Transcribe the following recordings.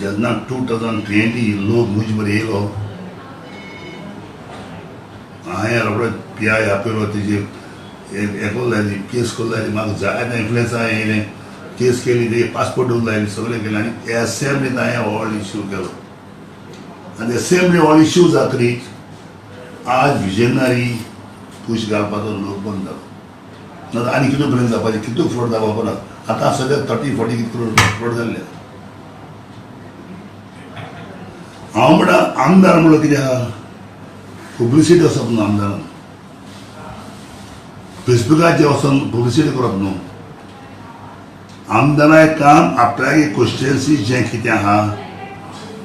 जेन्ना 2020 लोक मुजे बरें येयलो हांवें रोखडो PI आपयलो तेजी हें कोल्ली केस कोल्ली म्हाका जाय तें इन्फ्लुएन्सा येयलें केस केली तेजी पासपोर्ट दिवंक लायली सगळें केलें आनी असेंब्लींत हांवें व्हड इश्यू केलो आनी असेंब्ली व्हड इश्यू जातकीच आज विजनरी पूश घालपाचो लोक बंद जालो नाजाल्यार आनी कितें पर्यंत जावपाचें कितू फ्रॉड जावपाक ना आतां सद्याक 30-40 कितें फ्रॉड जाल्ले हांव म्हणटा आमदार म्हणलो कितें आहा पब्लिसिटी वचप न्हू आमदारान फेसबुकाचेर वचोन पब्लिसिटी करप न्हू आमदाराय काम आपल्यागे कॉन्स्टिट्युएन्सी जें कितें आहा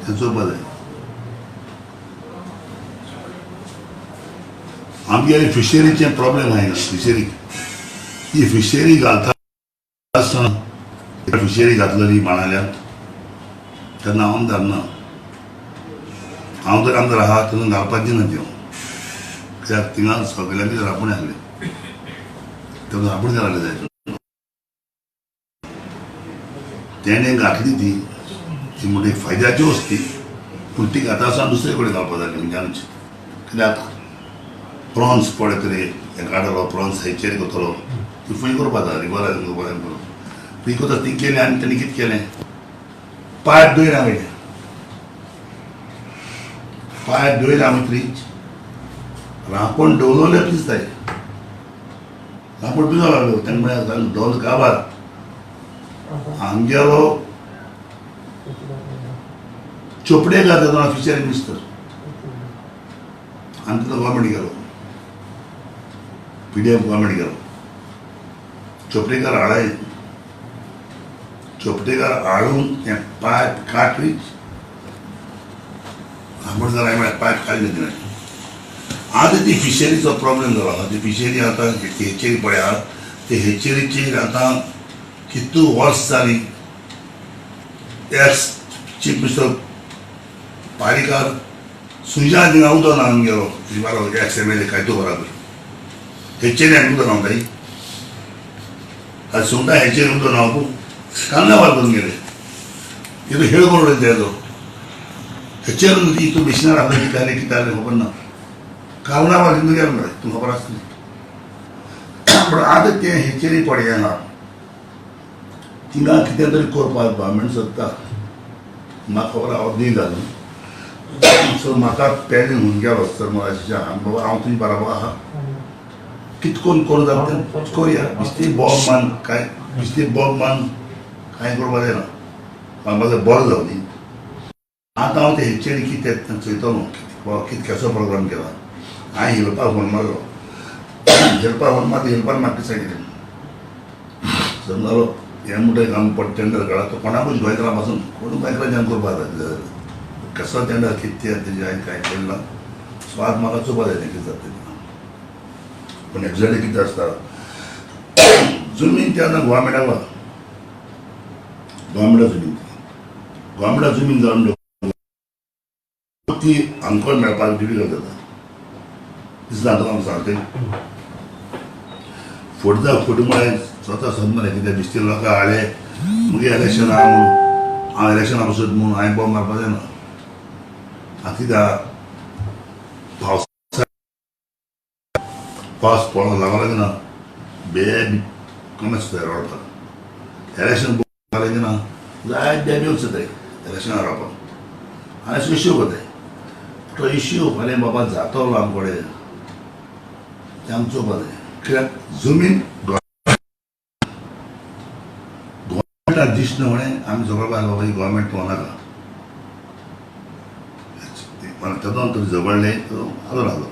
तें चोवपा जाय आमगेले फिशरीचे प्रॉब्लेम आहाय फिशरी ही फिशरी घालता आसतना फिशरी घातलेली माणाल्यार तेन्ना हांव आमदार ना हांव जर आमदार आहा तेन्ना घालपाची ना त्यो कित्याक थिंगा सगळ्यांनी जर आपूण आहले तेन्ना आपूण घालले जाय तेणें घातली ती म्हणटा फायद्याची वस्त पूण ती घाता आसतना दुसरे कडेन घालपा जाय म्हणजे आमचे कित्याक प्रॉन्स पळय तरी हें काडलो प्रॉन्स हेचेर करतलो ती फूंय करपा जाय रिवरान करून ती करता ती केलें आनी तेणी कितें केलें पायप दोयर हांवें पायप दोयर हांवें फ्रीज रांपोण डवलोले पिजताय रांपोण पिजो लागलो तेन्ना म्हळ्यार दोन काबार आमगेलो चोपडे घाता फिशरी मिनिस्टर आनी तितलो गव्हर्मेंट गेलो PDM गव्हर्मेंट गेलो चोपडेकार हाडाय चोपडेकार हाडून तें पायप कार्ट्रीज रांपोण जर हांवें म्हळ्यार पायप काडले तिणें आतां ती फिशरीचो प्रॉब्लेम जालो आहा ती फिशरी आतां हेचेरी पळयात ते हेचेरीचेर आतां कितू वर्स जाली एक्स चीफ मिनिस्टर पारीकार सुजा थिंगा उदो ना आमगेलो बारो एक्स MLA कायतो बराबर हेचेरी आनी उदो नावताय आज सुंगटा हेचेर उदो नावपू कांगावार करून गेले तितू हेळ करून उडयता तेजो हेचेर तूं मिशनर आपले कितें कितें खबर ना कांगावार तितून गेलो मरे तुमकां खबर आसतली पूण आतां तें हेचेरी पडयना थिंगा कितें तरी करपाक गव्हर्मेंट सोदता म्हाका खबर हांव दी घालून सो म्हाका पेडे म्हणून गेलो सर बाबा हांव तुजी बराबर आहा कितकोन करूं जाता तें करुया बिस्ती बॉब मान कांय बिस्ती बॉब मान कांय करपा जायना म्हाका जर बरो जावं न्ही आतां हांव ते हेचेरी कितें चयतलो कितें कसो प्रोग्राम केला हांवें हेल्पाक फोन मारलो हेल्पाक फोन मारता हेल्पान म्हाका सांगिल्लें समजलो हें म्हणटा काम टेंडर काडा तो कोणाकूच गोंयकारा पासून कोण गोंयकारांच्यान करपा जाता कसो टेंडर कितें तेजें हांवें कांय केलें ना सो आज म्हाका चोवपा जाय तें कितें जाता तें पूण एक्झॅक्टली कितें आसता जमीन तेन्ना गोवोरमेंटाक गोवोरमेंटा जमीन जावन ती आमकां मेळपाक डिफिकल्ट जाता दिसना तुका हांव सांगता फुट म्हळ्यार स्वता समजलें कित्याक बिस्ती लोकांक हाडले मुगे इलेक्शन आहा म्हणून हांव इलेक्शना वचत म्हणून हांवें बॉम्ब मारपा जायना आतां कित्याक पावस पडोंक लागलो ना बेग कमी आसता रडपाक इलेक्शन जालें ना जाय बेबी वचताय इलेक्शनाक रावपाक हांवें इश्यू करताय तो इश्यू फाल्यां बाबा जातलो आमचे कडेन तें आमकां चोवपा जाय कित्याक जमीन गोवोरमेंटाक दिसना म्हळें आमी झगडपाक बाबा ही गोवोरमेंट तो नाका तेदोन तरी झगडलें तो आलो लागलो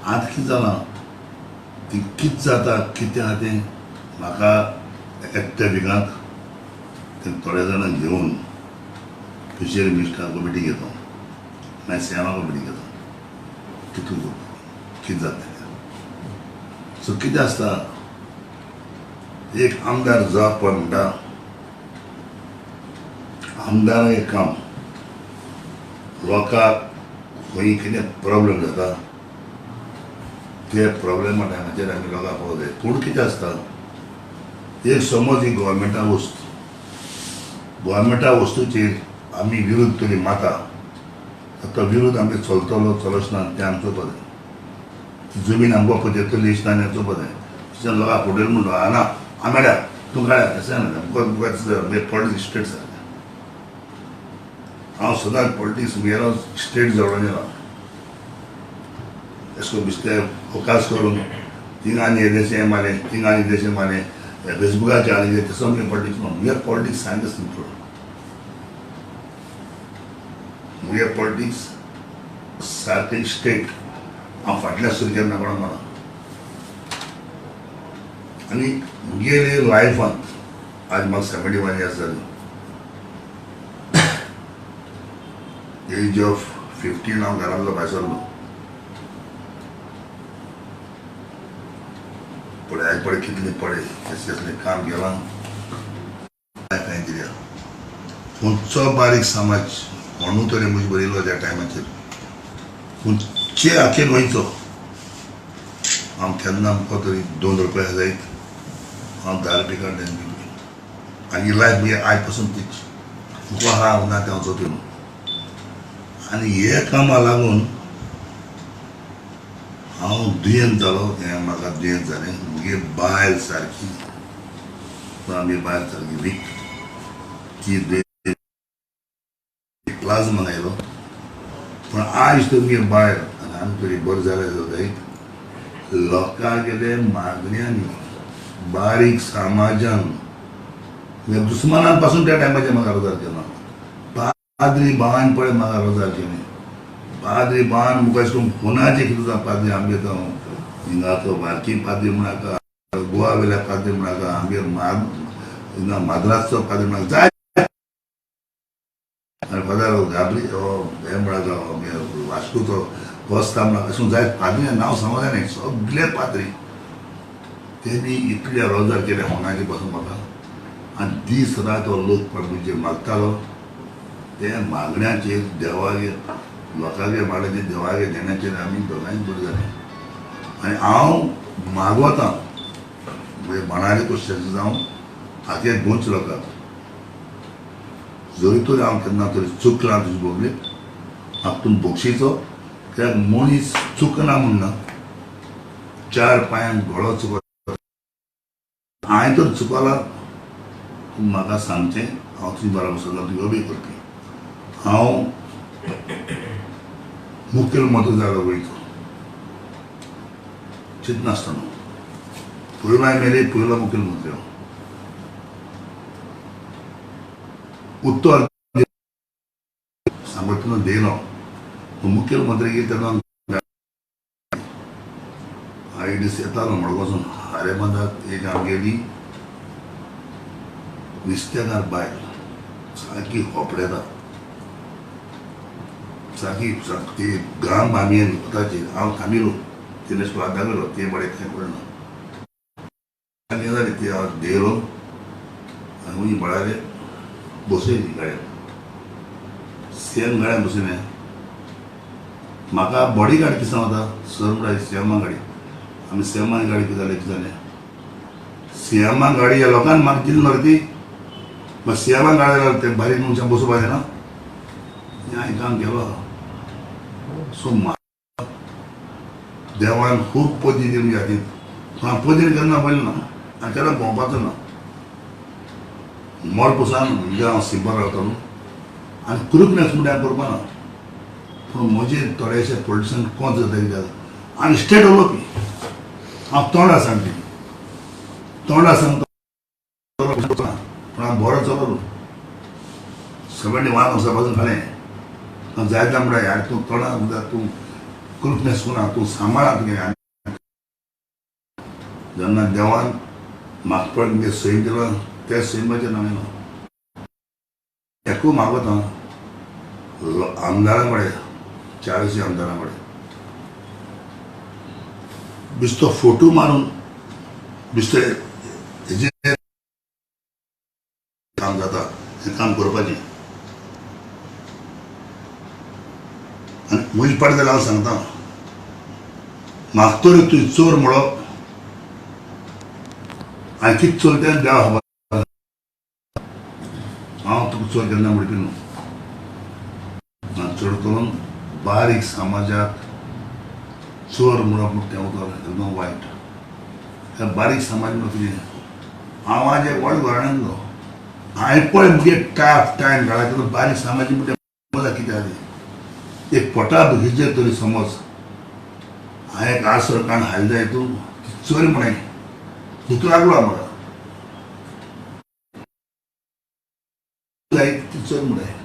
आतां कितें जालां ती कितें जाता कितें आहा तें म्हाका एकट्या विकांत ते थोडे जाणां घेवन फिशरी मिनिस्टर कमिटी घेता मागीर सेमा कमिटी घेता कितून करता कितें जाता सो कितें आसता एक आमदार जावप म्हणटा आमदाराक एक काम लोकांक खंय कितें प्रॉब्लेम जाता ते प्रॉब्लेमा टायमाचेर आमी लोकांक पळोवंक जाय पूण कितें आसता एक समज ही गोवोरमेंटा वस्त गोवोरमेंटा वस्तूचेर आम्ही विरोध केली माता आता विरोध आमचे चलतलो चलच ना ते आमचो पद जमीन आमकां पळयतली दिसता आनी आमचो पद तिच्यान लोकांक फुडेल म्हणलो ना आमेड्या तूं काड्या तशें ना पॉलिटिक्स स्टेट सारकें हांव सदांच पॉलिटिक्स गेलो स्टेट जवळ गेलो अशें बिस्ते फोकास करून थिंगा आनी हेदेशें मारलें थिंगा आनी हेदेशें मारलें फेसबुकाचेर आनी तसो आमगे पॉलिटिक्स न्हू मुगे पॉलिटिक्स सायन्स सिंपल मुगे पॉलिटिक्स सारकें स्टेट हांव फाटल्या सुरू केन्ना कोणाक म्हणा आनी मुगेले लायफांत आज म्हाका 71 इयर्स जालीं एज ऑफ 15 हांव घरांतलो भायर सरलो पळय कितलें पळय कसलें काम केलां कांय कितें खंयचो बारीक समाज म्हणून तरी म्हजे बरयलो त्या टायमाचेर खंयचे हाकेर वयचो हांव केन्ना म्हाका तरी 2 रुपया जायत हांव 10 रुपया काडलें आनी लायफ म्हगे आयज पासून तीच तुका आहा ना तें हांव चोतलो आनी हे कामा लागून हांव दुयेंत जालो हें म्हाका दुयेंत जालें मुगे बायल सारकी आमगे बायल सारकी वीक ती प्लाझ्मा आयलो पूण आज तर मुगे बायल आनी आमी तरी बरें जालें जायत लोकांगेले मागण्यांनी बारीक समाजान दुस्मानां पासून त्या टायमाचेर म्हाका रोजार केलो पाद्री भावान पळय म्हाका रोजार केलें पाद्री भावान मुखार अशें करून फोनाचेर कितें जाता पाद्री आमगे तो हिंगाचो बारकी पाद्री म्हणाका गोवा वेल्या पाद्री म्हणाका आमगे हिंगा माद्रासचो पाद्री म्हणाका जाय आनी फादर गाबरी हे म्हणाका वास्कोचो वस्ता म्हणाका अशें जाय पाद्री नांव सांगलें न्ही सगळे पाद्री तेणी इतले रोजार केले फोनाचेर पासून म्हाका आनी दीस रात हो लोक प्रभूचेर मागतालो ते मागण्याचेर देवागेर लोकांगे मागण्याचेर देवागे देण्याचेर आमी दोगांय बरें जालें आनी हांव मागवतां म्हणजे म्हणाले क्वेश्चन जावं हाचे दोनच लोकांक जरी तरी हांव केन्ना तरी चुकलां तुजे बोगले म्हाका तूं बक्षिचो कित्याक मनीस चुकना म्हणना 4 पांयांक घोडो चुकता हांवें तर चुकलां तूं म्हाका सांगचें हांव तुजे बरोबर सदां तुगे उबी करपी हांव मुखेलमंत्री जालो वयतो चिंतनासतना पयलो मेरे पयलो मुखेलमंत्री हांव उत्तर सांगतना देयलो मुखेलमंत्री गेले तेन्ना आयडीस येतालो मडगांवसून हारेमांदाक एक आमगेली नुस्तेकार बायल सारकी होपडेता सारकी ती घाम आमी उताचेर हांव थांबिलो तिने स्वाद दाखयलो ते बरें कांय पडना आनी जालें ती हांव देयलो आनी हुंय म्हळ्यारे बसयली गाडयेन सेम गाडयेन बसयलें म्हाका बॉडी गार्ड कितें सांगता सर म्हळ्यार सेमा गाडी आमी सेमान गाडी कितें जालें सेमा गाडी ह्या लोकांनी म्हाका दिली न्हू ती मग सेमा गाडी ते बारीक मनशां बसोवपाक जायना हांवें काम केलो सो देवान खूब पदी दिली म्हज्या हातींत हांव पदीन केन्ना पयलें ना आनी केन्ना भोंवपाचो ना मोर पसून म्हणजे हांव सिंपल रावतालो आनी क्रुकनेस म्हणटा करपा ना पूण म्हजे थोडेशे पॉलिटिशन कोंत जाता कित्याक आनी स्टेट उलोवपी हांव तोंडा सांगपी तोंडा सांगता पूण हांव बरो चललो 71 वर्सां पासून खालें जायता म्हणटा यार तूं तोंडा तूं क्रुकनेस कोना तूं सांबाळा तुगे जेन्ना देवान म्हाका पळय मुगे सैम दिलो त्या सैमाचेर हांवें एकू मागता आमदारां कडेन 40 आमदारां कडेन बिस्तो फोटो मारून बिस्तो हेजेर काम जाता हें काम करपाचें आनी म्हजी पाटी जाल्यार हांव सांगता म्हाका तरी तुवें चोर म्हणप हांवें कितें चोर तें देवा खबर हांव तुका चोर केन्ना म्हणपी न्हू चड करून बारीक समाजात चोर म्हणप तें उतर एकदम वायट. ह्या बारीक समाज तुझे हांव आज एक व्हड घराण्यांतलो हांवें पळय मुगे टाफ टायम काडला तेन्ना बारीक समाज म्हणजे मजा कितें आली एक पोटा भुगीचेर तरी समज हांवें एक आसर काण हाल जाय तूं चोरी म्हणे भूक लागलो म्हाका जाय ती चोर म्हणे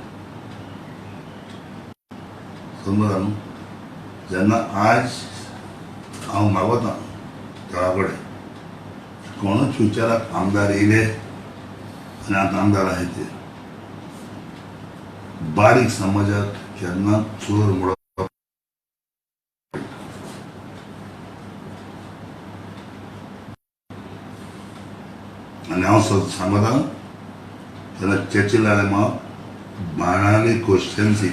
समजा न्हू. जेन्ना आज हांव मागोता देवा कडेन कोणूच विचाराक आमदार येयले आनी आतां आमदार आहाय ते बारीक समाजात केन्ना चोर म्हणप आनी हांव सांगता तेन्ना चर्चील जालें म्हाका बाणावली कॉन्स्टिट्युएन्सी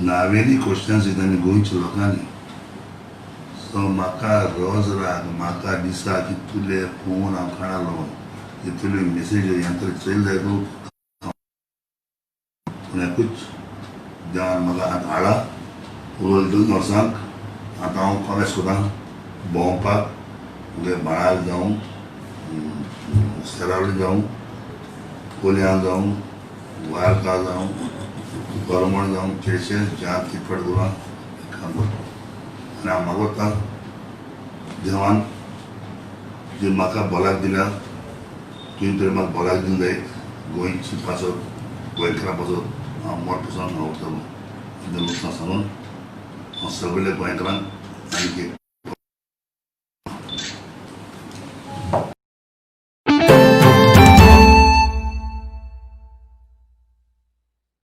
नावेली कॉन्स्टिट्युएन्सी आनी गोंयच्या लोकांनी सो म्हाका रोज रात म्हाका दिसाक इतले फोन हांव काणा लावन इतल्यो मेसेज यंत्र चोयल जाय तूं पुण्याकूच देवान म्हाका आतां हाडा उलयतूच वर्सांक आतां हांव कोलेज सोदां भोंवपाक मुगे बाळाक जावं सेरावली जावं कोलयां जावं वारका जावं करमण जावं केळशे ज्या तिखट गोरवां काम करता आनी हांव मागोता देवान जी म्हाका बोलाक दिल्या तुवें तरी म्हाका बोलाक दिवंक जाय गोंयची पासत गोंयकारां पासत हांव मोठ पासून हांव उरतलो कितें नुस्तां सांगून हांव सगळ्या गोंयकारांक आनीक एक